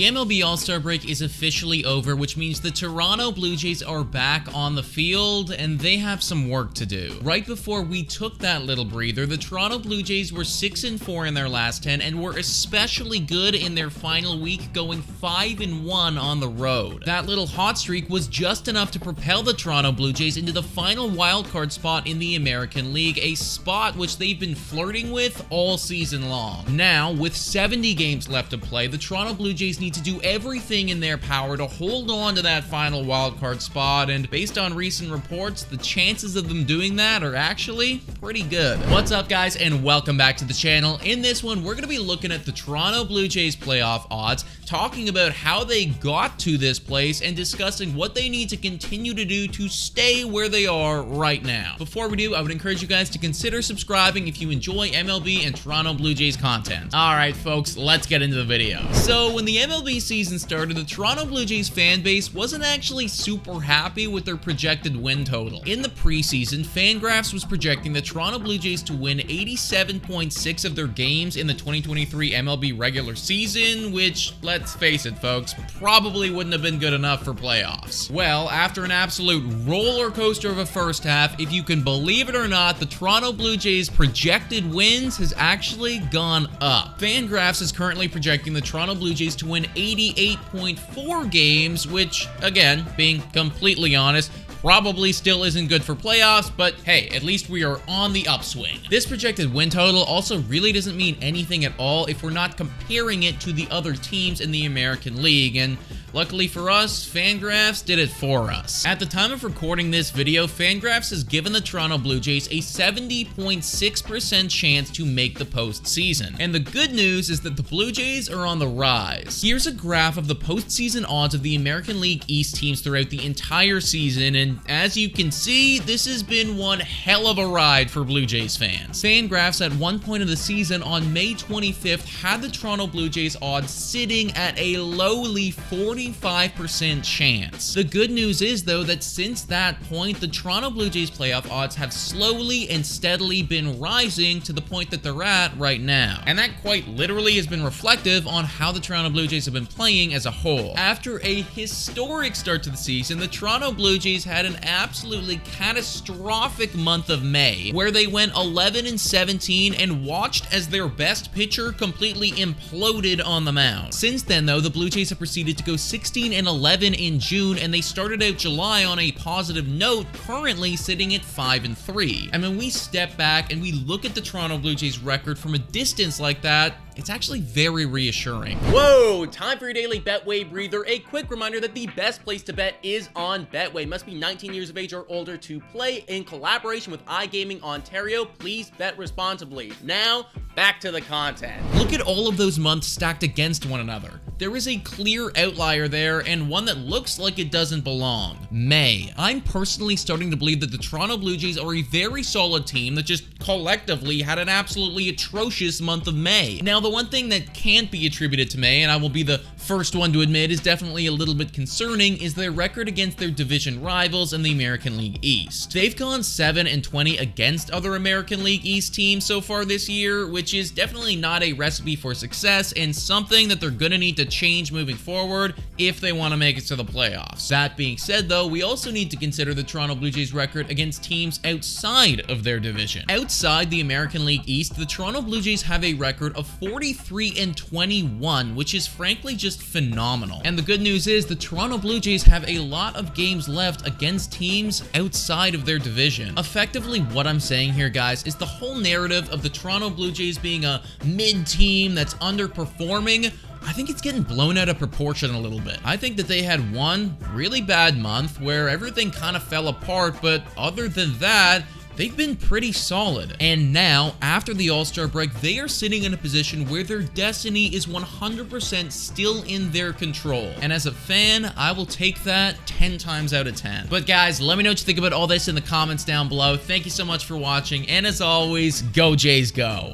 The MLB All-Star break is officially over, which means the Toronto Blue Jays are back on the field, and they have some work to do. Right before we took that little breather, the Toronto Blue Jays were 6-4 in their last 10 and were especially good in their final week, going 5-1 on the road. That little hot streak was just enough to propel the Toronto Blue Jays into the final wildcard spot in the American League, a spot which they've been flirting with all season long. Now, with 70 games left to play, the Toronto Blue Jays need to do everything in their power to hold on to that final wildcard spot, and based on recent reports, the chances of them doing that are actually pretty good. What's up, guys, and welcome back to the channel. In this one, we're going to be looking at the Toronto Blue Jays playoff odds, talking about how they got to this place, and discussing what they need to continue to do to stay where they are right now. Before we do, I would encourage you guys to consider subscribing if you enjoy MLB and Toronto Blue Jays content. Alright folks, let's get into the video. So when the MLB season started, the Toronto Blue Jays fan base wasn't actually super happy with their projected win total. In the preseason, Fangraphs was projecting the Toronto Blue Jays to win 87.6 of their games in the 2023 MLB regular season, which, let's face it folks, probably wouldn't have been good enough for playoffs. Well, after an absolute roller coaster of a first half, if you can believe it or not, the Toronto Blue Jays projected wins has actually gone up. Fangraphs is currently projecting the Toronto Blue Jays to win 88.4 games, which, again, being completely honest, probably still isn't good for playoffs, but hey, at least we are on the upswing. This projected win total also really doesn't mean anything at all if we're not comparing it to the other teams in the American League, and luckily for us, Fangraphs did it for us. At the time of recording this video, Fangraphs has given the Toronto Blue Jays a 70.6% chance to make the postseason. And the good news is that the Blue Jays are on the rise. Here's a graph of the postseason odds of the American League East teams throughout the entire season, and as you can see, this has been one hell of a ride for Blue Jays fans. Fangraphs at one point of the season on May 25th had the Toronto Blue Jays odds sitting at a lowly 45% chance. The good news is, though, that since that point, the Toronto Blue Jays playoff odds have slowly and steadily been rising to the point that they're at right now. And that quite literally has been reflective on how the Toronto Blue Jays have been playing as a whole. After a historic start to the season, the Toronto Blue Jays had an absolutely catastrophic month of May, where they went 11-17 and watched as their best pitcher completely imploded on the mound. Since then, though, the Blue Jays have proceeded to go 16-11 in June, and they started out July on a positive note, currently sitting at 5-3. And when we step back and we look at the Toronto Blue Jays record from a distance like that, it's actually very reassuring. Whoa, time for your daily Betway breather. A quick reminder that the best place to bet is on Betway. Must be 19 years of age or older to play. In collaboration with iGaming Ontario, please bet responsibly. Now, back to the content. Look at all of those months stacked against one another. There is a clear outlier there, and one that looks like it doesn't belong. May. I'm personally starting to believe that the Toronto Blue Jays are a very solid team that just collectively had an absolutely atrocious month of May. Now, the one thing that can't be attributed to May, and I will be the first one to admit is definitely a little bit concerning, is their record against their division rivals in the American League East. They've gone 7-20 against other American League East teams so far this year, which is definitely not a recipe for success and something that they're gonna need to change moving forward if they want to make it to the playoffs. That being said, though, we also need to consider the Toronto Blue Jays record against teams outside of their division. Outside the American League East, the Toronto Blue Jays have a record of 43-21, which is frankly just phenomenal. And the good news is the Toronto Blue Jays have a lot of games left against teams outside of their division. Effectively, what I'm saying here, guys, is the whole narrative of the Toronto Blue Jays being a mid-team that's underperforming, I think it's getting blown out of proportion a little bit. I think that they had one really bad month where everything kind of fell apart, but other than that, they've been pretty solid. And now, after the All-Star break, they are sitting in a position where their destiny is 100% still in their control. And as a fan, I will take that 10 times out of 10. But guys, let me know what you think about all this in the comments down below. Thank you so much for watching, and as always, go Jays go!